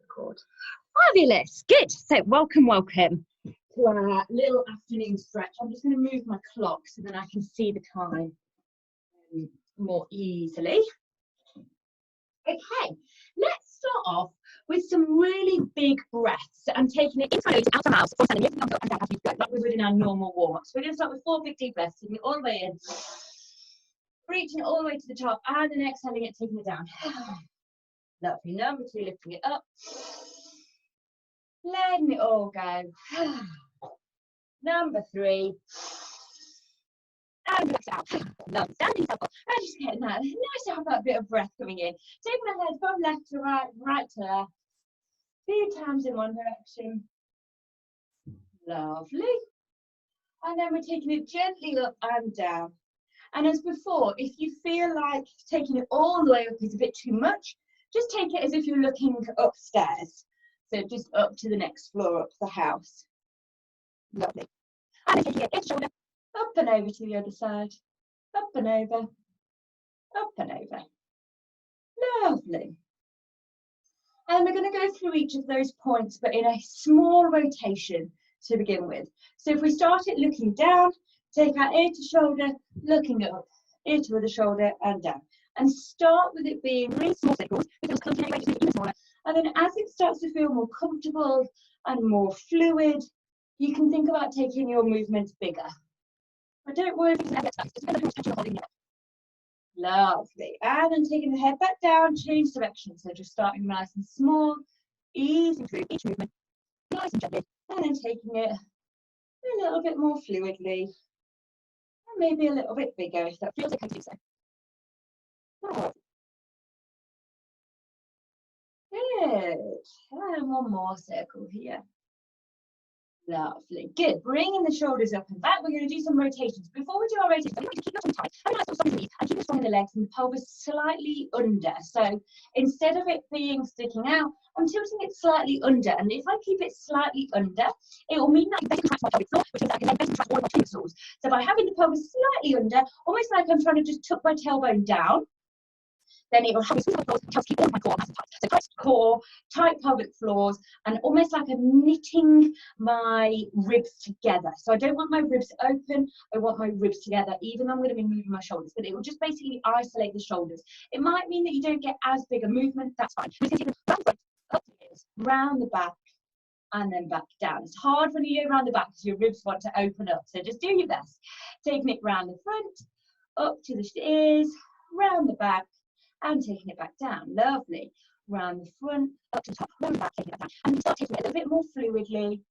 Record. Fabulous. Good. So welcome to our little afternoon stretch. I'm just going to move my clock so that I can see the time more easily. Okay, let's start off with some really big breaths and taking it inside out of the house or standing lifting up and down as we go, like we would in our normal warm-up. So we're going to start with 4 big deep breaths, taking it all the way in, reaching it all the way to the top, and then exhaling it, taking it down. Lovely. Number 2, lifting it up, letting it all go. Number 3, and relax out. Lovely. Standing yourself up. And just getting that. Nice to have that bit of breath coming in. Taking the head from left to right, right to left. A few times in one direction. Lovely. And then we're taking it gently up and down. And as before, if you feel like taking it all the way up is a bit too much, just take it as if you're looking upstairs. So just up to the next floor, up the house. Lovely. And then taking it each shoulder, up and over to the other side. Up and over. Up and over. Lovely. And we're going to go through each of those points, but in a small rotation to begin with. So if we start it looking down, take our ear to shoulder, looking up, ear to other shoulder, and down. And start with it being really small circles, because it's continuing to even smaller. And then as it starts to feel more comfortable and more fluid, you can think about taking your movements bigger. But don't worry if you get stuck. Just depends on how much tension you're holding it. Lovely. And then taking the head back down, change direction. So just starting nice and small, easing through each movement, nice and gently, and then taking it a little bit more fluidly, and maybe a little bit bigger if that feels okay to do so. Oh. Good. And one more circle here. Lovely. Good. Bringing the shoulders up and back. We're going to do some rotations. Before we do our rotations, I'm going to keep your tummy tight. I'm going to strong in the knees and keep it strong in the legs and the pelvis slightly under. So instead of it being sticking out, I'm tilting it slightly under. And if I keep it slightly under, it will mean that I can better contract my pelvic floor, which means that I can then better contract all of my tonsils. So by having the pelvis slightly under, almost like I'm trying to just tuck my tailbone down, then it will help me squeeze my floors, help keep all of my core nice and tight. So tight core, tight pelvic floors, and almost like I'm knitting my ribs together. So I don't want my ribs open, I want my ribs together, even though I'm going to be moving my shoulders, but it will just basically isolate the shoulders. It might mean that you don't get as big a movement, that's fine. We're just going to take them round the front, up the ears, round the back, and then back down. It's hard when you go round the back because your ribs want to open up, so just do your best. Taking it round the front, up to the ears, round the back, and taking it back down. Lovely. Round the front, up to the top, round the back, taking it back down. And you start taking it a little bit more fluidly.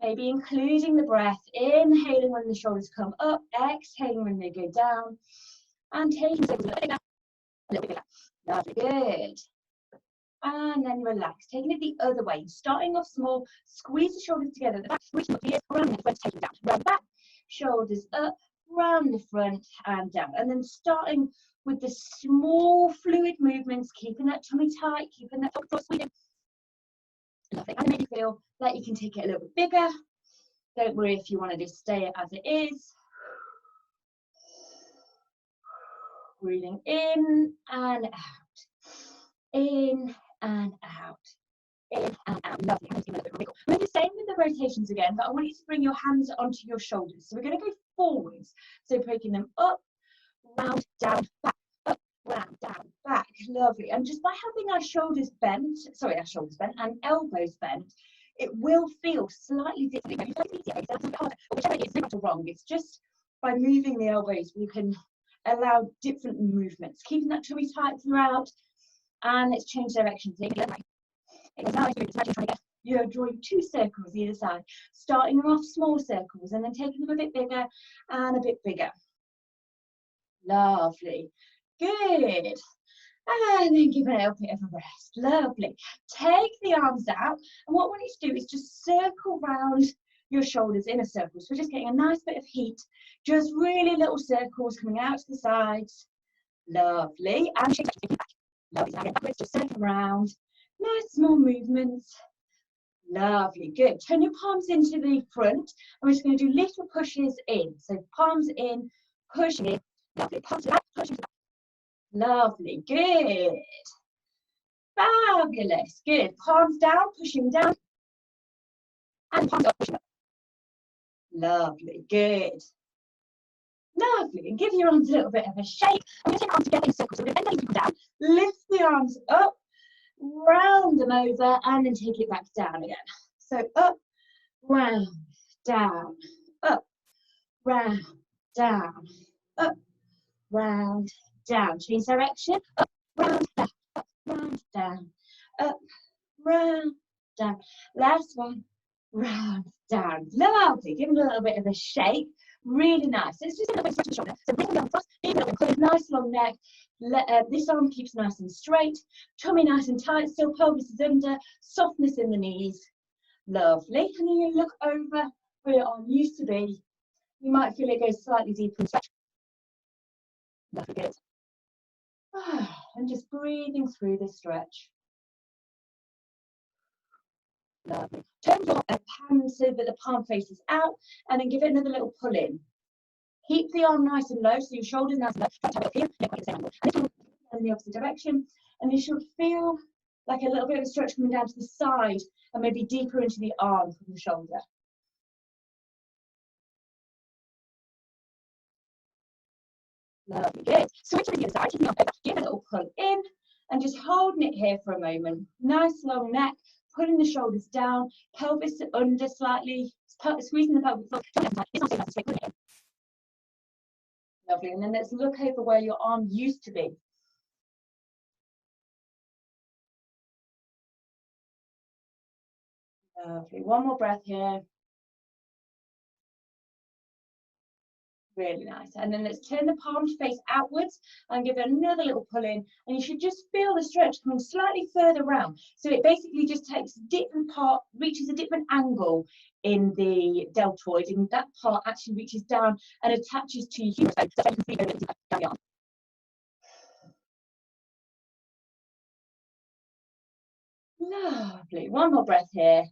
Maybe including the breath, inhaling when the shoulders come up, exhaling when they go down, and taking circles a little bit bigger, a little bit bigger. Lovely, good. And then relax, taking it the other way. Starting off small, squeeze the shoulders together at the back, reaching up the ears, round the front, taking it down. Round the back, shoulders up, round the front and down, and then starting with the small fluid movements, keeping that tummy tight, keeping that pelvic floor squeezing. Lovely. And maybe feel like you can take it a little bit bigger. Don't worry if you want to just stay as it is. Breathing in and out, in and out, in and out. Lovely. I'm going to give it a little bit of a wiggle. We're the same with the rotations again, but I want you to bring your hands onto your shoulders. So we're going to go forwards. So breaking them up, round, down, back, up, round, down, back. Lovely. And just by having our shoulders bent, and elbows bent, it will feel slightly different. Maybe it's easier, maybe it's a little bit harder, but whichever it is, it's not wrong. It's just by moving the elbows, we can allow different movements, keeping that tummy tight throughout. And let's change direction. Take it the other way. It's now you're trying to get, you're drawing 2 circles either side, starting off small circles and then taking them a bit bigger and a bit bigger. Lovely. Good. And then give it a little bit of a rest. Lovely. Take the arms out, and what I want you to do is just circle round your shoulders in a circle. So we're just getting a nice bit of heat, just really little circles coming out to the sides. Lovely. And shake back. Lovely. Now get backwards, just circle around. Nice small movements. Lovely, good. Turn your palms into the front, and we're just going to do little pushes in. So palms in, pushing in. Lovely. Palms back, pushing back. Lovely, good. Fabulous, good. Palms down, pushing down. And palms up, pushing up. Lovely, good. Lovely, and give your arms a little bit of a shake. I'm going to take your arms together in circles. So we're going to bend those down, lift the arms up, round them over, and then take it back down again. So up, round, down, up, round, down, up, round, down. Change direction, up, round, down, up, round, down, up, round, down. Last one, round, down. Lovely. Give it a little bit of a shake. Really nice. Let's just a little bit of stretch to the shoulder. So bring them across, keep it up, nice long neck. This arm keeps nice and straight. Tummy nice and tight. Still pelvis is under. Softness in the knees. Lovely. And then you look over where your arm used to be. You might feel it goes slightly deeper and stretch. Lovely, good. And just breathing through the stretch. Lovely. Turn your palm so that the palm faces out, and then give it another little pull in. Keep the arm nice and low, so your shoulders nice and low. Try to have it here, and the same angle. And in the opposite direction, and you should feel like a little bit of a stretch coming down to the side, and maybe deeper into the arm from the shoulder. Lovely, good. Switch to the other side, taking off over. Give a little pull in, and just holding it here for a moment. Nice long neck, pulling the shoulders down, pelvis under slightly, squeezing the pelvic floor. Lovely, and then let's look over where your arm used to be. Lovely, one more breath here. Really nice. And then let's turn the palm to face outwards and give it another little pull in. And you should just feel the stretch coming slightly further round. So it basically just takes a different part, reaches a different angle in the deltoid, and that part actually reaches down and attaches to your humerus. So you can feel it down the arm. Lovely. One more breath here.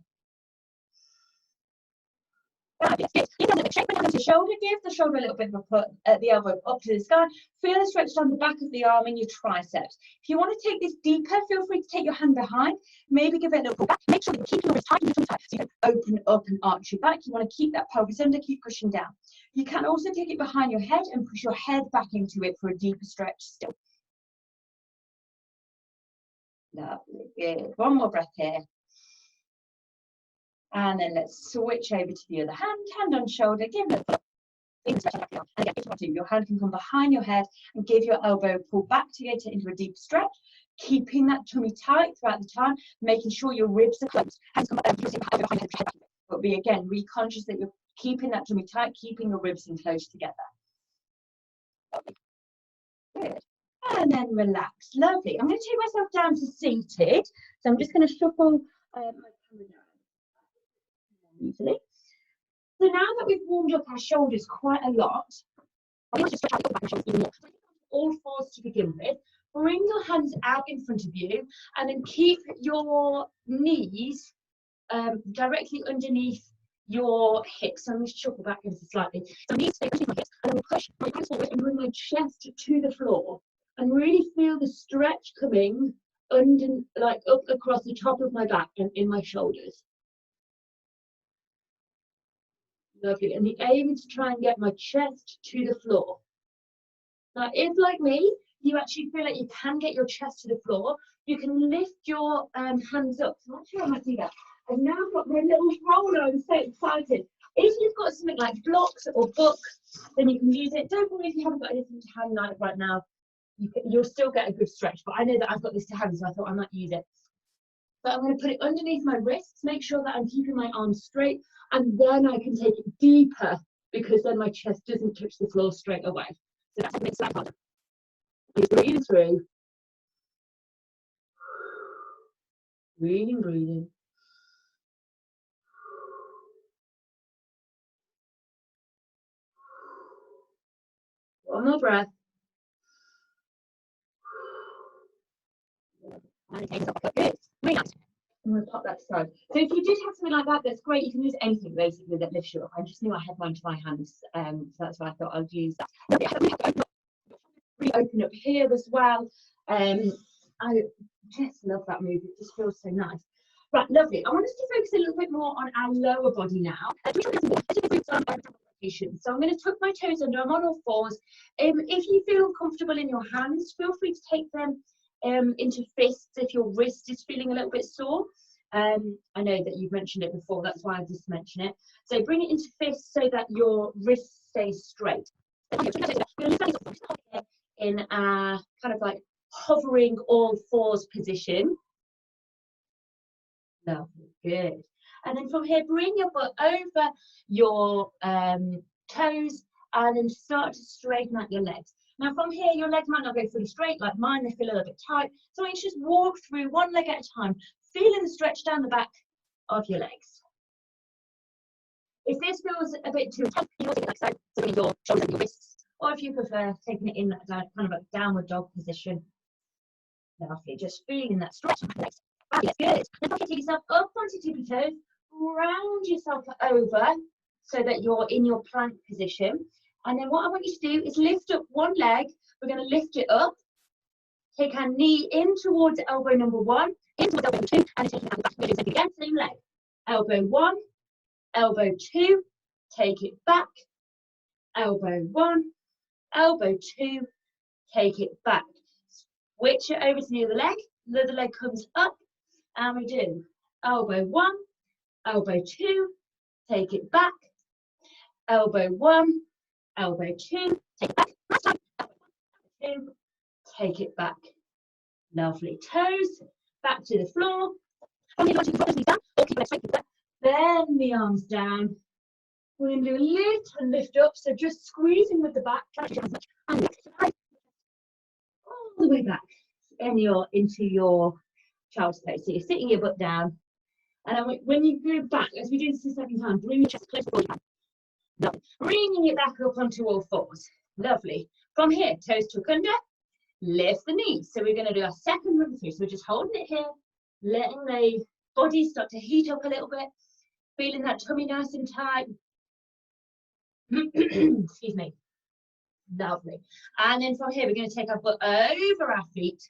Fabulous. Good. Give the shape down to shoulder. Give the shoulder a little bit of a put at the elbow up to the sky. Feel the stretch down the back of the arm and your triceps. If you want to take this deeper, feel free to take your hand behind. Maybe give it a little pull back. Make sure that you keep your wrist tight and your tongue tight, so you don't open up and arch your back. You want to keep that pelvis under, keep pushing down. You can also take it behind your head and push your head back into it for a deeper stretch still. Lovely. Good. One more breath here. And then let's switch over to the other hand, hand on shoulder, give it a and again, if you want to, your hand can come behind your head and give your elbow pull back to get it into a deep stretch, keeping that tummy tight throughout the time, making sure your ribs are closed. Hands come behind your head, but be again really conscious that you're keeping that tummy tight, keeping your ribs enclosed together. Good. And then relax. Lovely. I'm going to take myself down to seated. So I'm just going to shuffle my camera down easily. So now that we've warmed up our shoulders quite a lot, I'm going to stretch out the back of my shoulders even more. All fours to begin with. Bring your hands out in front of you, and then keep your knees directly underneath your hips. So I'm going to shuffle back ever so slightly. So knees stay underneath my hips, and then push my hands forward and bring my chest to the floor, and really feel the stretch coming under, like up across the top of my back and in my shoulders. Lovely. And the aim is to try and get my chest to the floor. Now, if like me, you actually feel like you can get your chest to the floor, you can lift your hands up. So actually, I might do that. I've now got my little roller. I'm so excited. If you've got something like blocks or book, then you can use it. Don't worry if you haven't got anything to hand like right now. You'll still get a good stretch. But I know that I've got this to hand, so I thought I might use it. But I'm going to put it underneath my wrists, make sure that I'm keeping my arms straight, and then I can take it deeper, because then my chest doesn't touch the floor straight away. So that's a bit slightly harder. Please breathe through. Breathing, breathing. One more breath. And take it up. Good. Really nice. I'm going to pop that aside. So if you did have something like that, that's great. You can use anything basically that lifts you up. I just knew I had mine to my hands, so that's why I thought I'd use that. Really open up here as well. I just love that move. It just feels so nice. Right, lovely. I want us to focus a little bit more on our lower body now. So I'm going to tuck my toes under. I'm on all fours. If you feel comfortable in your hands, feel free to take them into fists if your wrist is feeling a little bit sore. I know that you've mentioned it before, that's why I just mentioned it. So bring it into fists so that your wrist stays straight. In a kind of like hovering all fours position. Lovely, good. And then from here, bring your butt over your toes and then start to straighten out your legs. Now from here, your legs might not go fully straight like mine, they feel a little bit tight. So you just walk through one leg at a time, feeling the stretch down the back of your legs. If this feels a bit too tight, you can also get like so bring your shoulders and your wrists, or if you prefer, taking it in that kind of a downward dog position. Lovely, just feeling that stretch of the legs. That's good. Then take yourself up onto tippy toes, round yourself over so that you're in your plank position. And then what I want you to do is lift up one leg. We're going to lift it up. Take our knee in towards elbow number 1, in towards elbow number 2, and then taking it out the back. We're doing it again, same leg. Elbow 1, elbow 2, take it back. Elbow 1, elbow 2, take it back. Switch it over to the other leg comes up, and we do elbow 1, elbow 2, take it back, elbow 1, elbow 2, take it back, last time, elbow 1, elbow 2, take it back. Lovely, toes back to the floor. From here, you can drop the knees down, or keep it straight, bend the arms down. We're going to do a little lift up, so just squeezing with the back, and all the way back into your child's pose. So you're sitting your butt down, and when you go back, as we do this the second time, bring your chest close to the body. Lovely. Bringing it back up onto all fours. Lovely. From here, toes tuck under, lift the knees. So we're going to do our second run through. So we're just holding it here, letting the body start to heat up a little bit, feeling that tummy nice and tight. Excuse me. Lovely. And then from here, we're going to take our butt over our feet,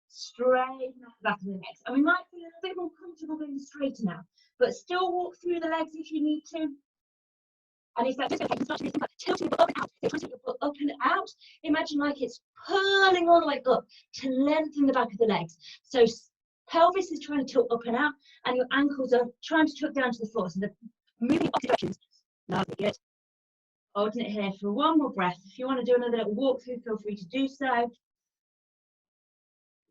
straighten out the back of the legs. And we might feel a little bit more comfortable going straighter now, but still walk through the legs if you need to. And if that's just okay, you can start to think about tilting your butt up and out. So try to get your butt up and out. Imagine like it's pulling all the way up to lengthen the back of the legs. So pelvis is trying to tilt up and out, and your ankles are trying to tuck down to the floor. So they're moving in opposite directions. Lovely, good. Holding it here for one more breath. If you want to do another little walk through, feel free to do so.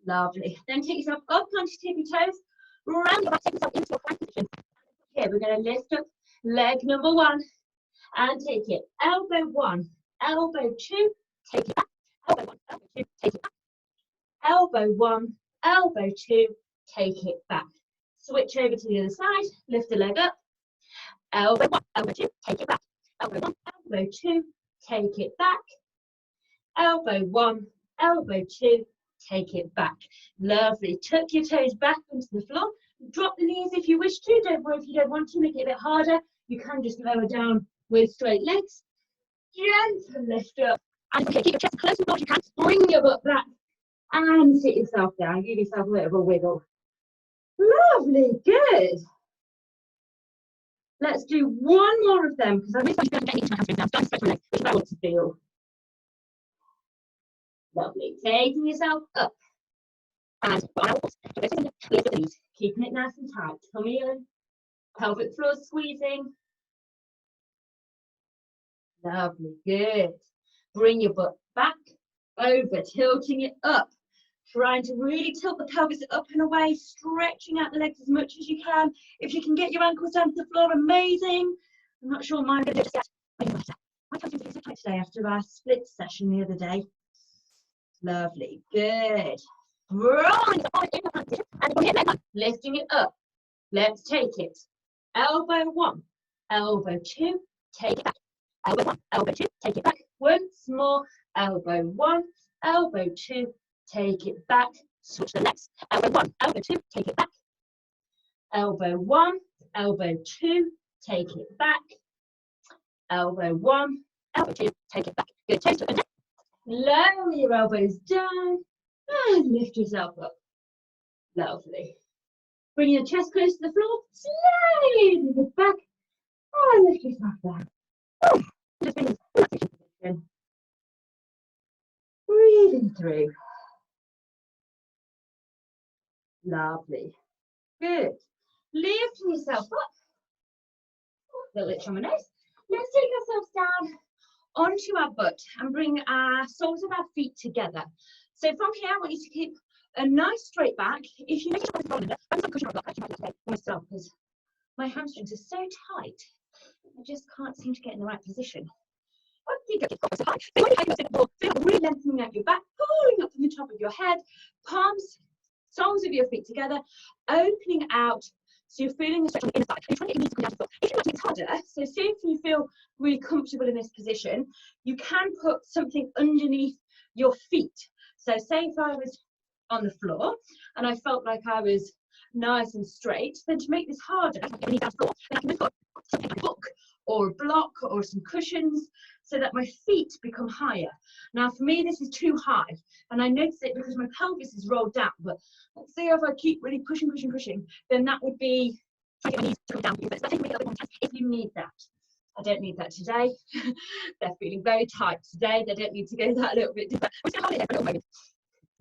Lovely. Then take yourself up onto tippy toes. Round your back, take yourself into your plank position. Here, we're going to lift up leg number 1 and take it. Elbow 1, elbow 2, take it back. Elbow 1, elbow 2, take it back. Elbow 1, elbow 2, take it back. Switch over to the other side. Lift the leg up. Elbow 1, elbow 2, take it back. Elbow 1, elbow 2, take it back. Elbow 1, elbow 2, take it back. Lovely. Tuck your toes back onto the floor. Drop the knees if you wish to. Don't worry if you don't want to. Make it a bit harder. You can just lower down with straight legs. Gentle lift up. And okay, keep your chest close as much as you can. Bring your butt back and sit yourself down. Give yourself a bit of a wiggle. Lovely. Good. Let's do one more of them because I really want to get into my hamstrings now. Starting to stretch my legs, which is what I want to feel. Lovely. Taking yourself up. And put on our walls. Lift the knees. Keeping it nice and tight. Tummy in. Pelvic floor squeezing. Lovely. Good. Bring your butt back over, tilting it up. Trying to really tilt the pelvis up and away, stretching out the legs as much as you can. If you can get your ankles down to the floor, amazing. I'm not sure mine are going to do just yet. My calves are so tight today after our split session the other day. Lovely, good. Lifting it up. Let's take it. Elbow 1, elbow 2, take it back. Elbow 1, elbow 2, take it back. Once more. Elbow 1, elbow 2. Take it back, switch the legs. Elbow 1, elbow 2, take it back. Elbow 1, elbow 2, take it back. Elbow 1, elbow 2, take it back. Good, toes to the neck. Lower your elbows down and lift yourself up. Lovely. Bring your chest close to the floor, slide it back and lift yourself down. Just bring this position. Breathing through. Lovely. Good. Lifting yourself up. Little itch on my nose. Let's take ourselves down onto our butt and bring our soles of our feet together. So from here, I want you to keep a nice straight back. If you make it I'm cushion on myself because my hamstrings are so tight. I just can't seem to get in the right position. Feel really lengthening out your back, pulling up from the top of your head, palms, soles of your feet together, opening out. So you're feeling a stretch on the inner side. You're trying to get your knees to come down to the floor. If you like it's harder, so see if you feel really comfortable in this position, you can put something underneath your feet. So say if I was on the floor and I felt like I was nice and straight, then to make this harder, I can get my knees down to the floor, then I can put something like a book or a block or some cushions so that my feet become higher. Now for me this is too high and I notice it because my pelvis is rolled down, but let's see if I keep really pushing, then that would be trying to get my knees to come down. But take a little bit more if you need that. I don't need that today. They're feeling very tight today. They don't need to go that little bit deeper. We're just going to hold it there for a little moment.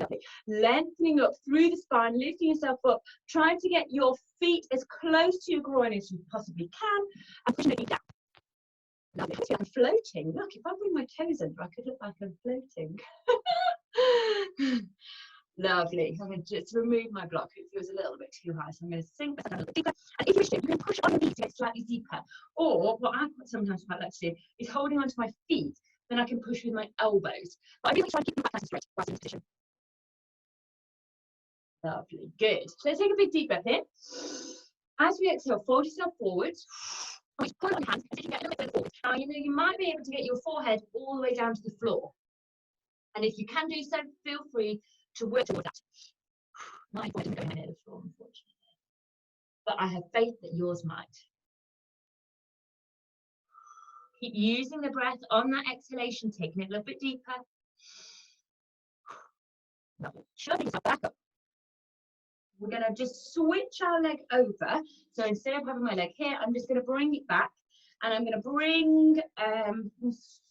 Lovely. Lengthening up through the spine, lifting yourself up, trying to get your feet as close to your groin as you possibly can, and pushing the feet down. Lovely. I feel like I'm floating. Look, if I bring my toes under, I could look like I'm floating. Lovely. I'm going to just remove my block. It feels a little bit too high, so I'm going to sink back a little bit deeper. And if you wish to, you can push on your knees to get slightly deeper. Or what I sometimes quite like to do is holding onto my feet, then I can push with my elbows. But I really try to keep them back nice and straight whilst in this position. Lovely, good. So let's take a big deep breath in. As we exhale, fold yourself forwards. Pull on your hands as if you get a little bit further forward. Now you know you might be able to get your forehead all the way down to the floor. And if you can do so, feel free to work towards that. My forehead isn't going near the floor, unfortunately. But I have faith that yours might. Keep using the breath on that exhalation, taking it a little bit deeper. Shoving yourself back up. We're going to just switch our leg over. So instead of having my leg here, I'm just going to bring it back. And I'm going to bring a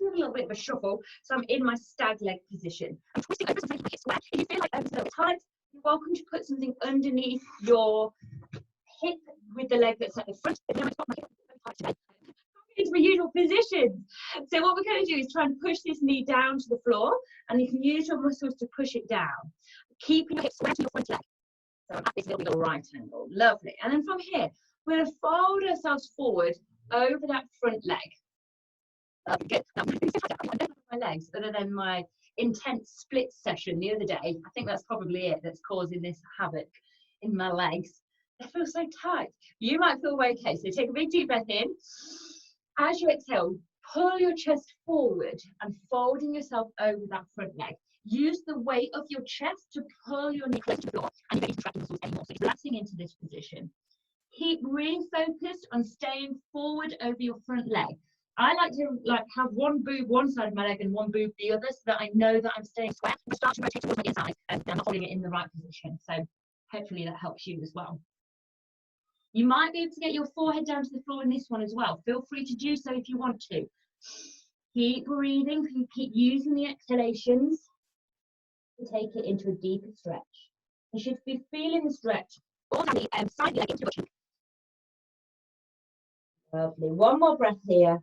little bit of a shuffle. So I'm in my stag leg position. I'm twisting over something like a square. If you feel like it's a little bit tight, you're welcome to put something underneath your hip with the leg that's at the front. Into my usual position. So what we're going to do is try and push this knee down to the floor. And you can use your muscles to push it down. Keeping your hips square to your front leg. So at this little right angle. Lovely. And then from here, we're going to fold ourselves forward over that front leg. Good. Now, I don't have my legs other than my intense split session the other day. I think that's probably it that's causing this havoc in my legs. They feel so tight. You might feel okay. So take a big deep breath in. As you exhale, pull your chest forward and folding yourself over that front leg. Use the weight of your chest to pull your knee close to the floor and you don't need to contract the muscles anymore. So relaxing into this position. Keep really focused on staying forward over your front leg. I like to have one boob one side of my leg and one boob the other so that I know that I'm staying square. I start to rotate towards my inside and I'm not holding it in the right position. So hopefully that helps you as well. You might be able to get your forehead down to the floor in this one as well. Feel free to do so if you want to. Keep breathing, keep using the exhalations to take it into a deeper stretch. You should be feeling the stretch all down the side leg into the butt. Lovely. One more breath here.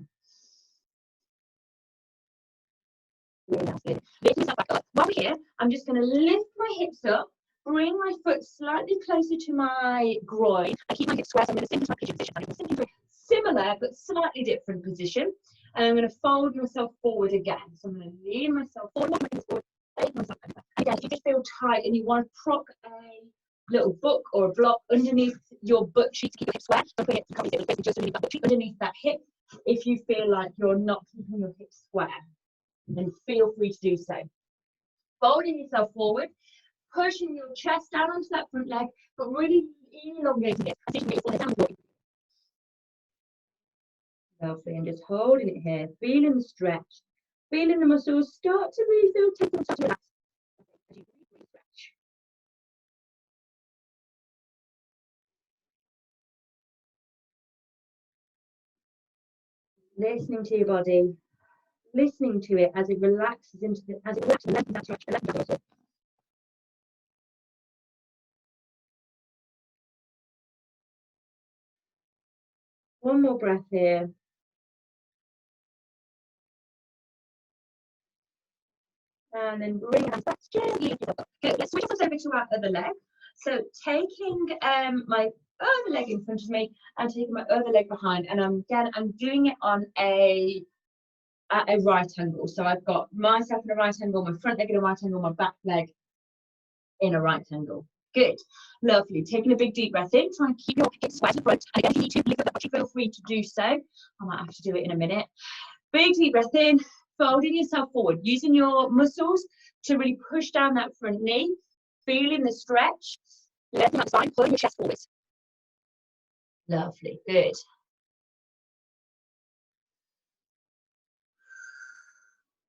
Lifting yourself back up. While we're here, I'm just going to lift my hips up, bring my foot slightly closer to my groin, and keep my hips square. So I'm going to sink into my pigeon position. I'm going to sink into a similar but slightly different position. And I'm going to fold myself forward again. So I'm going to lean myself forward, take myself over. Again, if you just feel tight and you want to prop a little book or a block underneath your butt cheek to keep your hips square, don't forget to cover it basically just underneath that butt cheek, underneath that hip. If you feel like you're not keeping your hips square, then feel free to do so. Folding yourself forward, pushing your chest down onto that front leg, but really elongating it. Lovely, and just holding it here, feeling the stretch. Feeling the muscles start to really feel tense, start to relax. Listening to your body, listening to it as it relaxes into the, as it relaxes and lengthens that stretch, and lengthens that muscle. One more breath here. And then bring your hands back gently. Good. Let's switch us over to our other leg. So taking my other leg in front of me and taking my other leg behind, and I'm doing it on a right angle. So I've got myself in a right angle, my front leg in a right angle, my back leg in a right angle. Good. Lovely. Taking a big deep breath in. Try and keep your hips square to the front. And again, if you need to lift up the butt, feel free to do so. I might have to do it in a minute. Big deep breath in, folding yourself forward, using your muscles to really push down that front knee, feeling the stretch, lifting up spine, pulling your chest forward. Lovely. Good.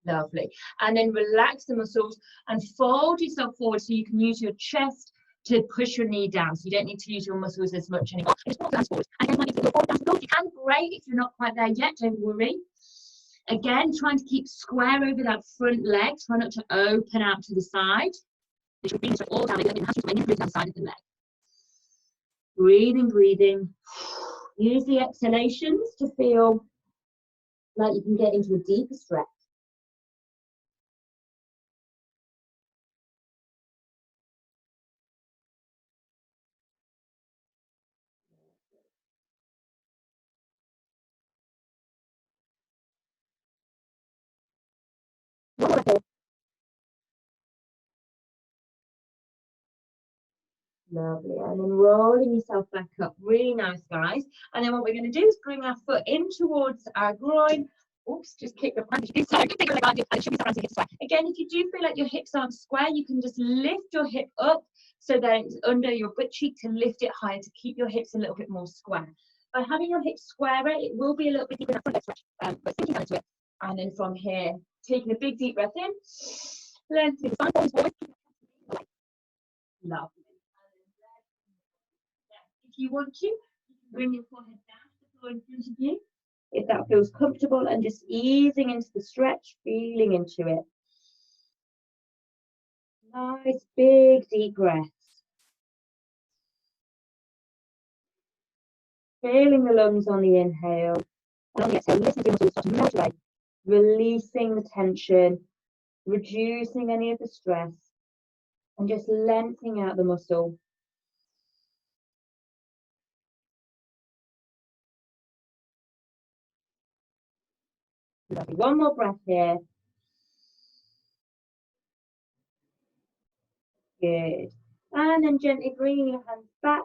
Lovely. And then relax the muscles and fold yourself forward so you can use your chest to push your knee down. So you don't need to use your muscles as much anymore. Just walk down forward. And again, you forward down forward. You can, great. If you're not quite there yet, don't worry. Again, trying to keep square over that front leg. Try not to open out to the side. You should bring this all down. You're going to have to bring it down the side of the leg. Breathing, breathing. Use the exhalations to feel like you can get into a deeper stretch. One more breath. Lovely. And then rolling yourself back up. Really nice, guys. And then what we're going to do is bring our foot in towards our groin. Oops, just kick the front. This time, take your leg on you, and it should be around your hips square. Again, if you do feel like your hips aren't square, you can just lift your hip up so that it's under your butt cheek to lift it higher to keep your hips a little bit more square. By having your hips squarer, it will be a little bit deeper in that front leg stretch, but sinking down into it. And then from here, taking a big deep breath in, lengthening the spine forward. Lovely. If you want to, you can bring your forehead down to the floor in front of you. If that feels comfortable, and just easing into the stretch, feeling into it. Nice, big, deep breaths. Feeling the lungs on the inhale. And on the exhale, listen to your muscles start to melt away. Releasing the tension, reducing any of the stress, and just lengthening out the muscle. Lovely. One more breath here. Good. And then gently bringing your hands back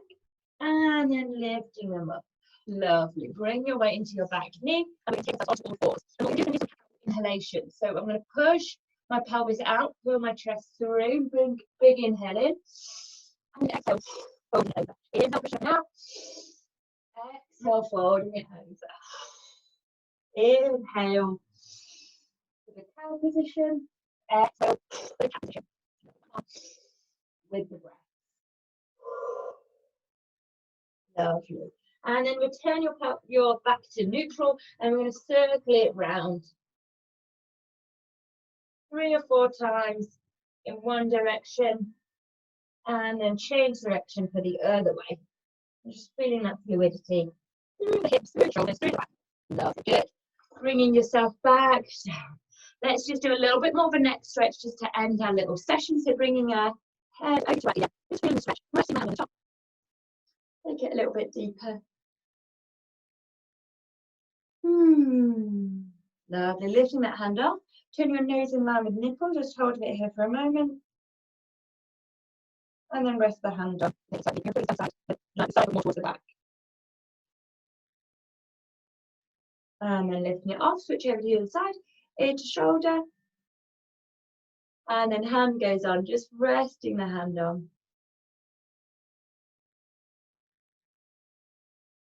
and then lifting them up. Lovely. Bring your weight into your back knee. I'm going to take that onto all fours. And we're going to do some inhalation. So I'm going to push my pelvis out, pull my chest through, bring big inhale in. And exhale, folding it over. Inhale, push it out. Exhale, folding it over. Inhale to the cow position. Exhale to the cat position. With the breath. Lovely. And then return your back to neutral, and we're going to circle it round 3 or 4 times in one direction, and then change direction for the other way. I'm just feeling that fluidity through the hips, through the shoulders, through the back. Lovely. Good. Bringing yourself back down. Let's just do a little bit more of a neck stretch just to end our little session. So bringing our head over to our ear, just feeling the stretch, resting my hand on the top. Take it a little bit deeper. Lovely. Lifting that hand off. Turn your nose in line with the nipple. Just hold it here for a moment. And then rest the hand off. Like the side more towards the back. And then lifting it off. Switch over to the other side. Ear to shoulder. And then hand goes on. Just resting the hand on.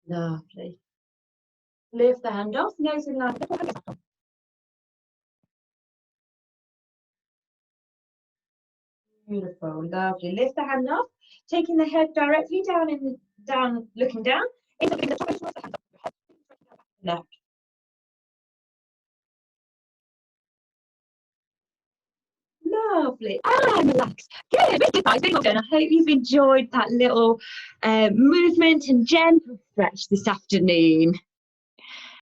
Lovely. Lift the hand off. Nose in line with the nipple. Beautiful, lovely. Lift the hand up, taking the head directly down, looking down. It's the top of the hand up, neck. Lovely. And relax. Good. Really nice. Really well done. I hope you've enjoyed that little movement and gentle stretch this afternoon.